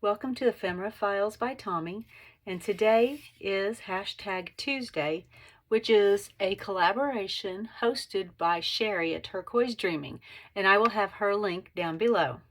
Welcome to Ephemera Files by Tommy, and today is #Tuesday, which is a collaboration hosted by Sherry at Turquoise Dreaming, and I will have her link down below.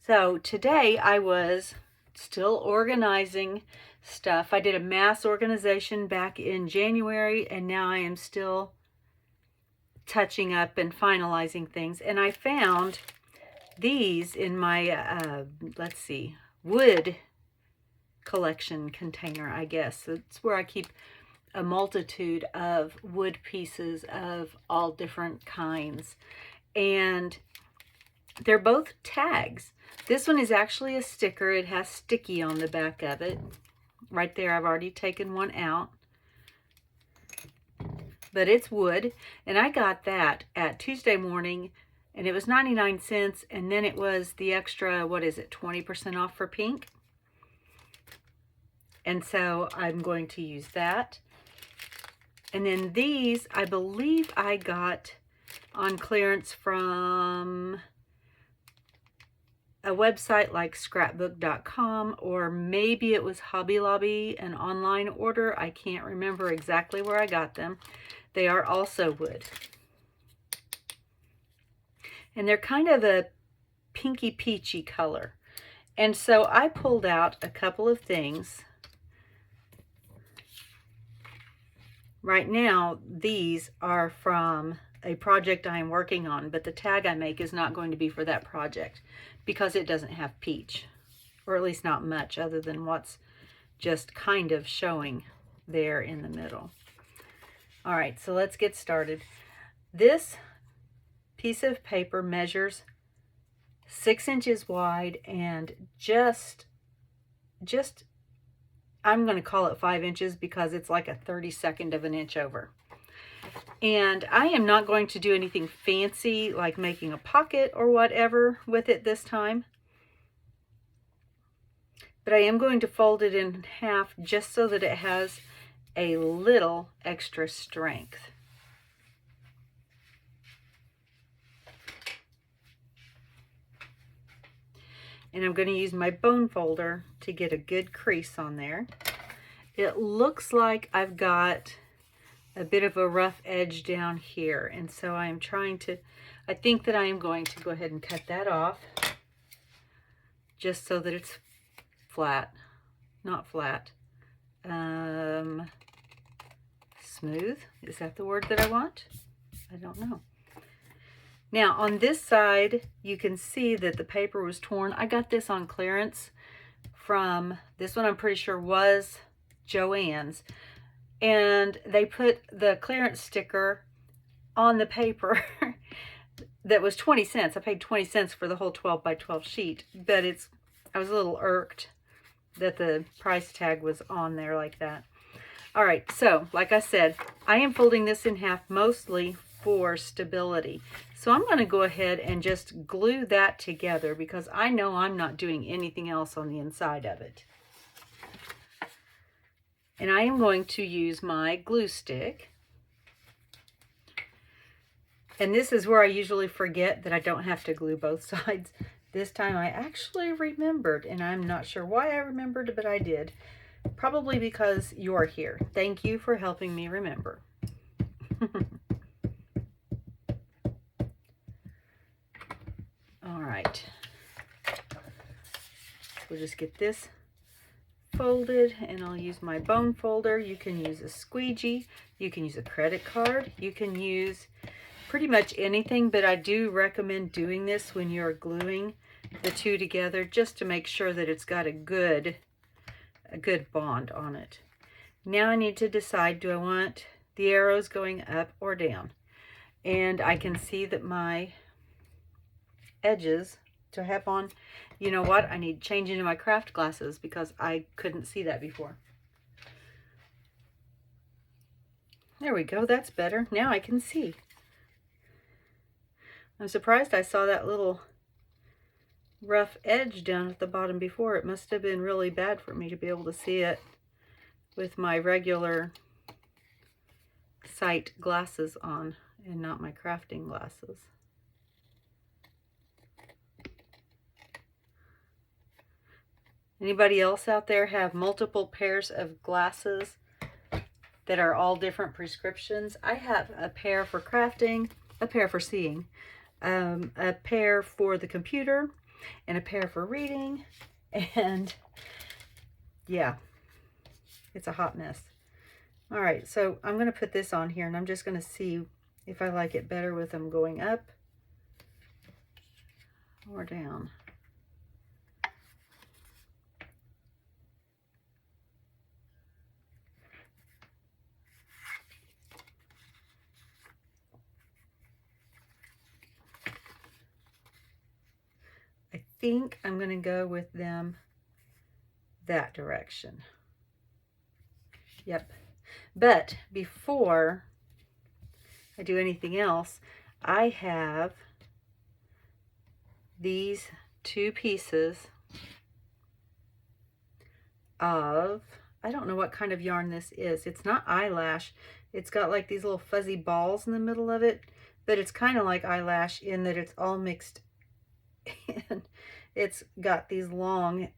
So today I was still organizing stuff. I did a mass organization back in January, and now I am still touching up and finalizing things, and I found these in my, let's see, wood collection container, I guess. It's where I keep a multitude of wood pieces of all different kinds. And they're both tags. This one is actually a sticker. It has sticky on the back of it. Right there, I've already taken one out. But it's wood, and I got that at Tuesday morning, and it was 99 cents, and then it was the extra, 20% off for pink. And so I'm going to use that. And then these, I believe I got on clearance from a website like scrapbook.com, or maybe it was Hobby Lobby, an online order. I can't remember exactly where I got them. They are also wood. And they're kind of a pinky peachy color. And so I pulled out a couple of things. Right now, these are from a project I am working on, but the tag I make is not going to be for that project because it doesn't have peach, or at least not much other than what's just kind of showing there in the middle. All right, so let's get started. This piece of paper measures 6 inches wide and just I'm going to call it 5 inches because it's like a 32nd of an inch over. And I am not going to do anything fancy like making a pocket or whatever with it this time. But I am going to fold it in half just so that it has a little extra strength. And I'm going to use my bone folder to get a good crease on there. It looks like I've got a bit of a rough edge down here, and so I think that I am going to go ahead and cut that off just so that it's flat, not flat, smooth. Is that the word that I want? I don't know. Now on this side, you can see that the paper was torn. I got this on clearance from, this one I'm pretty sure was Joann's, and they put the clearance sticker on the paper that was 20 cents. I paid 20 cents for the whole 12 by 12 sheet, but I was a little irked that the price tag was on there like that. All right, so like I said, I am folding this in half mostly for stability. So I'm going to go ahead and just glue that together because I know I'm not doing anything else on the inside of it. And I am going to use my glue stick. And this is where I usually forget that I don't have to glue both sides. This time I actually remembered, and I'm not sure why I remembered, but I did. Probably because you're here. Thank you for helping me remember. All right. We'll just get this folded, and I'll use my bone folder. You can use a squeegee, you can use a credit card, you can use pretty much anything, but I do recommend doing this when you're gluing the two together just to make sure that it's got a good bond on it. Now I need to decide, do I want the arrows going up or down? And I can see that my edges to have on, you know what, I need to change into my craft glasses because I couldn't see that before. There we go, that's better. Now I can see. I'm surprised I saw that little rough edge down at the bottom before. It must have been really bad for me to be able to see it with my regular sight glasses on and not my crafting glasses. Anybody else out there have multiple pairs of glasses that are all different prescriptions? I have a pair for crafting, a pair for seeing, a pair for the computer, and a pair for reading, and yeah, it's a hot mess. All right, so I'm going to put this on here, and I'm just going to see if I like it better with them going up or down. I think I'm going to go with them that direction. Yep. But before I do anything else, I have these two pieces of, I don't know what kind of yarn this is. It's not eyelash. It's got like these little fuzzy balls in the middle of it, but it's kind of like eyelash in that it's all mixed and it's got these long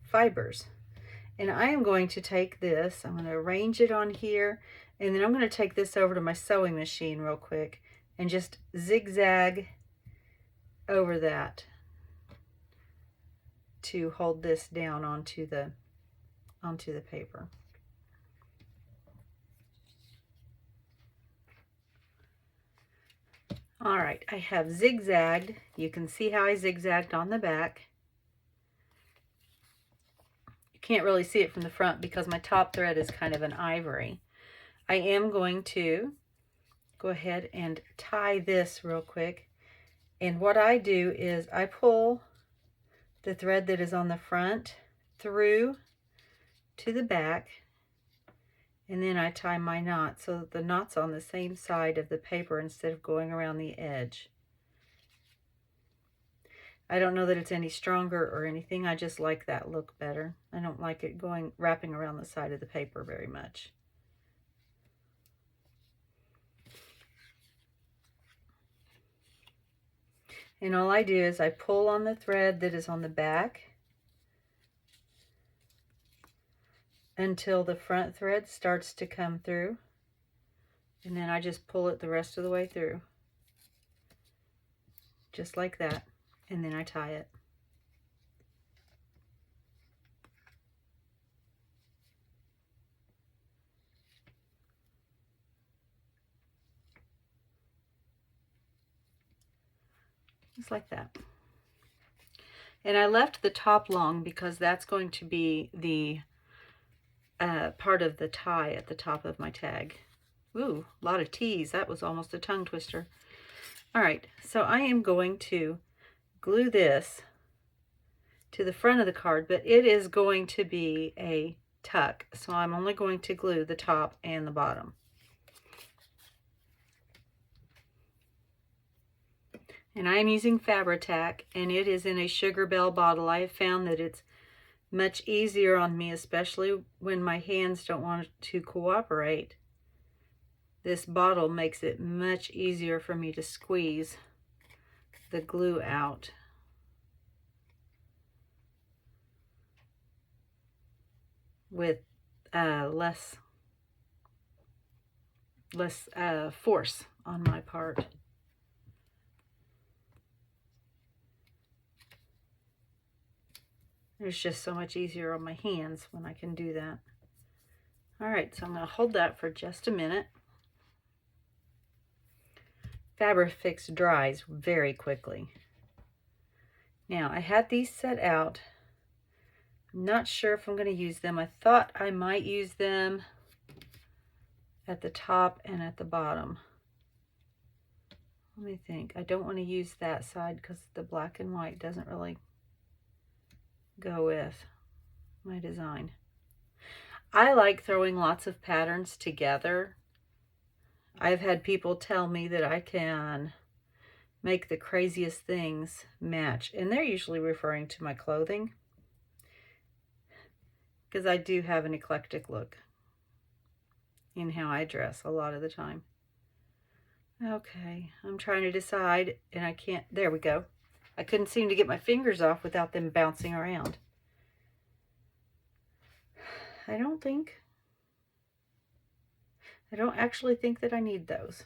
fibers. And I am going to take this, I'm going to arrange it on here, and then I'm going to take this over to my sewing machine real quick and just zigzag over that to hold this down onto the paper. All right, I have zigzagged. You can see how I zigzagged on the back. You can't really see it from the front because my top thread is kind of an ivory. I am going to go ahead and tie this real quick. And what I do is I pull the thread that is on the front through to the back, and then I tie my knot so that the knot's on the same side of the paper instead of going around the edge. I don't know that it's any stronger or anything. I just like that look better. I don't like it wrapping around the side of the paper very much. And all I do is I pull on the thread that is on the back until the front thread starts to come through, and then I just pull it the rest of the way through, just like that, and then I tie it. Just like that. And I left the top long because that's going to be the part of the tie at the top of my tag. Ooh, a lot of T's. That was almost a tongue twister. All right, so I am going to glue this to the front of the card, but it is going to be a tuck, so I'm only going to glue the top and the bottom. And I am using Fabri-Tac, and it is in a Sugar Bell bottle. I have found that it's much easier on me, especially when my hands don't want to cooperate. This bottle makes it much easier for me to squeeze the glue out. With less force on my part. It's just so much easier on my hands when I can do that. All right, so I'm going to hold that for just a minute. Fabri-Fix dries very quickly. Now, I had these set out. I'm not sure if I'm going to use them. I thought I might use them at the top and at the bottom. Let me think. I don't want to use that side because the black and white doesn't really go with my design. I like throwing lots of patterns together. I've had people tell me that I can make the craziest things match, and they're usually referring to my clothing because I do have an eclectic look in how I dress a lot of the time. Okay, I'm trying to decide and I can't. There we go. I couldn't seem to get my fingers off without them bouncing around. I don't actually think that I need those.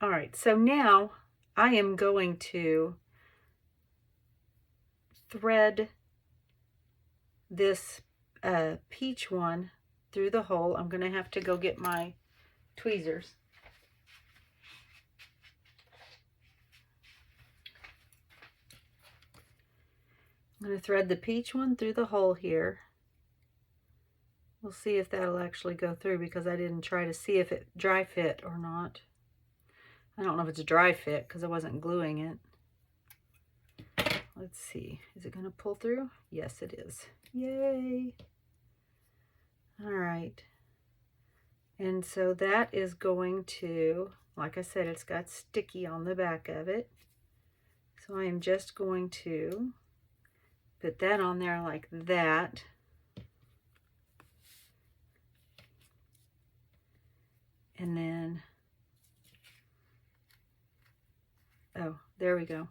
All right, so now I am going to thread this peach one through the hole. I'm going to have to go get my tweezers. I'm going to thread the peach one through the hole here. We'll see if that'll actually go through, because I didn't try to see if it dry fit or not. I don't know if it's a dry fit because I wasn't gluing it. Let's see. Is it going to pull through? Yes, it is. Yay! All right. And so that is going to, like I said, it's got sticky on the back of it. So I am just going to put that on there like that. And then, oh, there we go.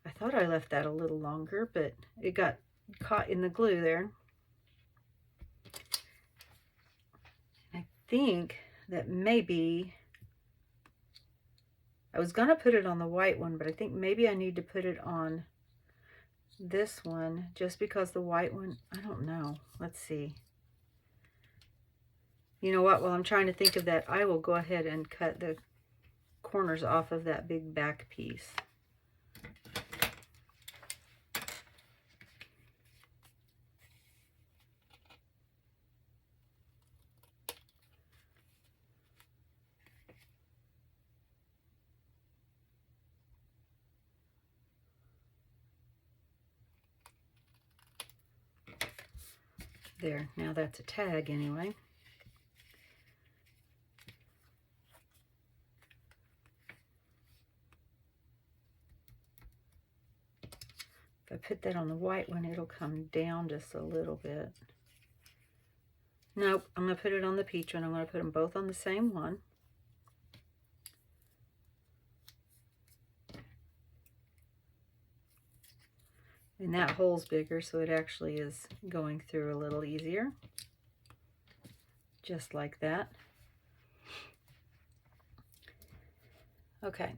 I thought I left that a little longer, but it got caught in the glue there. I think that maybe, I was gonna put it on the white one, but I think maybe I need to put it on this one, just because the white one, I don't know. Let's see. You know what, while I'm trying to think of that, I will go ahead and cut the corners off of that big back piece. There, now that's a tag anyway. If I put that on the white one, it'll come down just a little bit. Nope, I'm going to put it on the peach one. I'm going to put them both on the same one. And that hole's bigger, so it actually is going through a little easier. Just like that. Okay.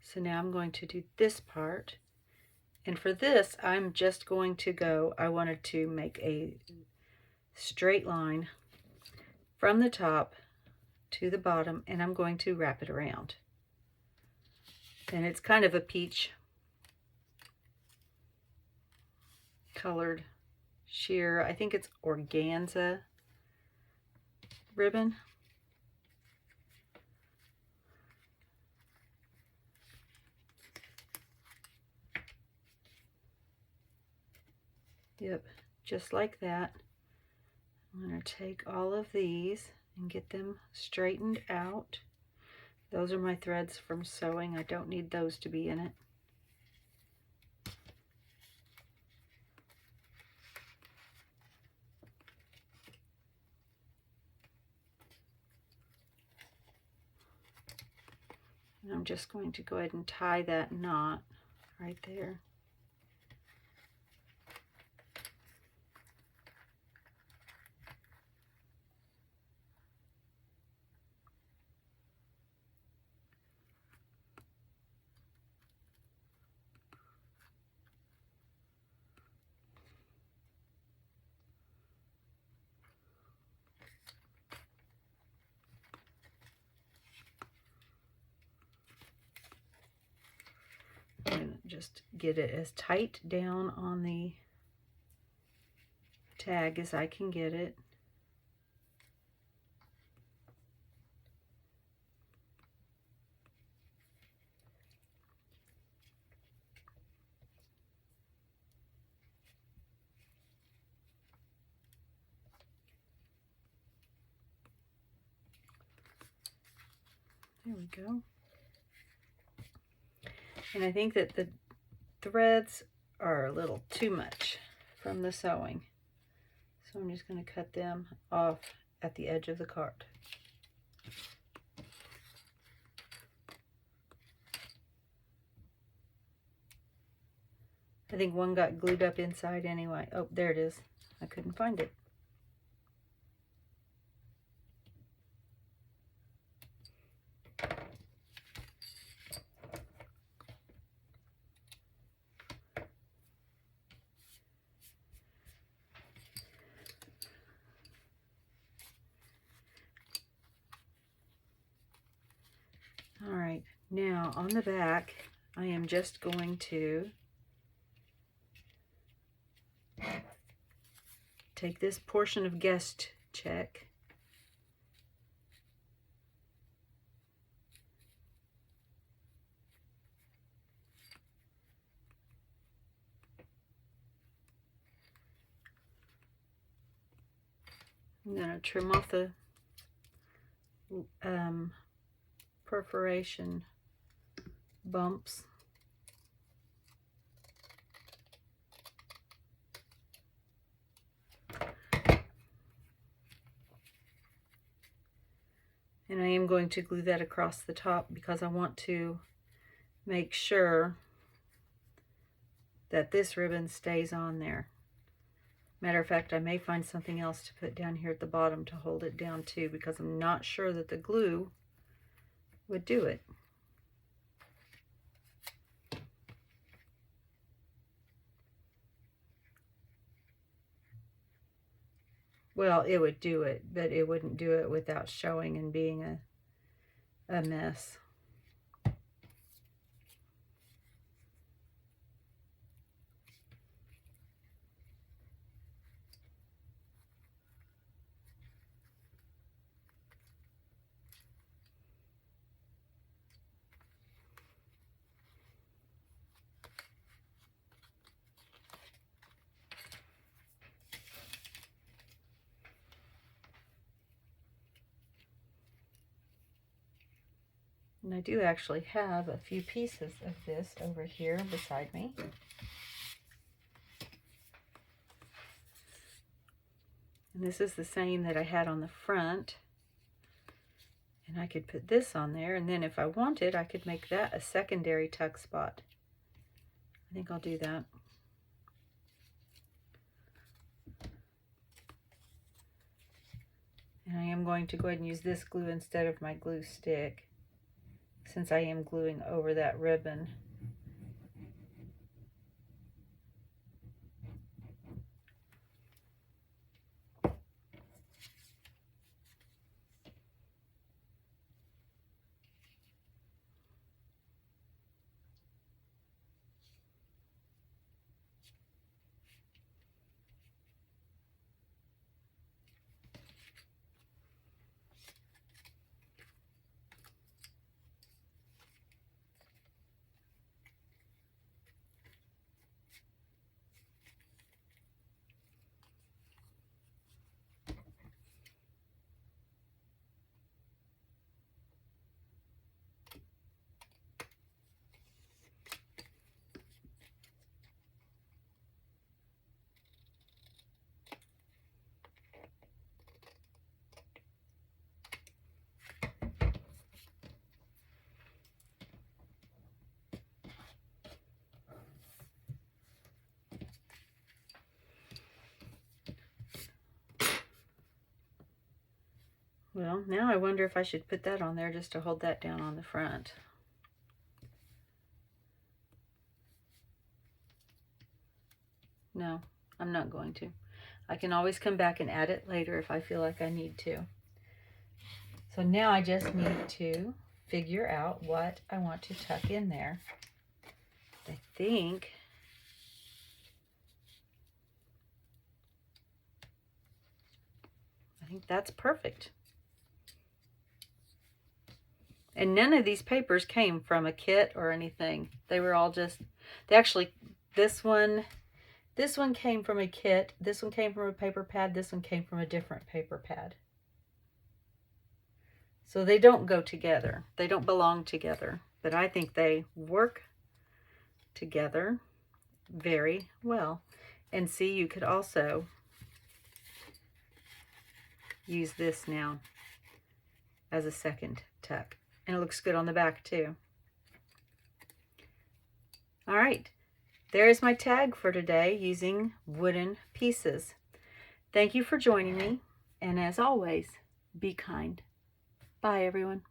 So now I'm going to do this part. And for this, I'm just going to go, I wanted to make a straight line from the top to the bottom, and I'm going to wrap it around. And it's kind of a peach colored sheer. I think it's organza ribbon. Yep, just like that. I'm going to take all of these and get them straightened out. Those are my threads from sewing. I don't need those to be in it. And I'm just going to go ahead and tie that knot right there. And just get it as tight down on the tag as I can get it. There we go. And I think that the threads are a little too much from the sewing. So I'm just going to cut them off at the edge of the card. I think one got glued up inside anyway. Oh, there it is. I couldn't find it. All right, now on the back, I am just going to take this portion of guest check I'm going to trim off the perforation bumps. And I am going to glue that across the top because I want to make sure that this ribbon stays on there. Matter of fact, I may find something else to put down here at the bottom to hold it down too, because I'm not sure that the glue would do it. Well, it would do it, but it wouldn't do it without showing and being a mess. And I do actually have a few pieces of this over here beside me. And this is the same that I had on the front. And I could put this on there, and then if I wanted, I could make that a secondary tuck spot. I think I'll do that. And I am going to go ahead and use this glue instead of my glue stick, since I am gluing over that ribbon. Well, now I wonder if I should put that on there just to hold that down on the front. No, I'm not going to. I can always come back and add it later if I feel like I need to. So now I just need to figure out what I want to tuck in there. I think that's perfect. And none of these papers came from a kit or anything. They were all just, this one came from a kit, this one came from a paper pad, this one came from a different paper pad. So they don't go together. They don't belong together. But I think they work together very well. And see, you could also use this now as a second tuck. And it looks good on the back too. All right, there is my tag for today using wooden pieces. Thank you for joining me, and as always, be kind. Bye, everyone.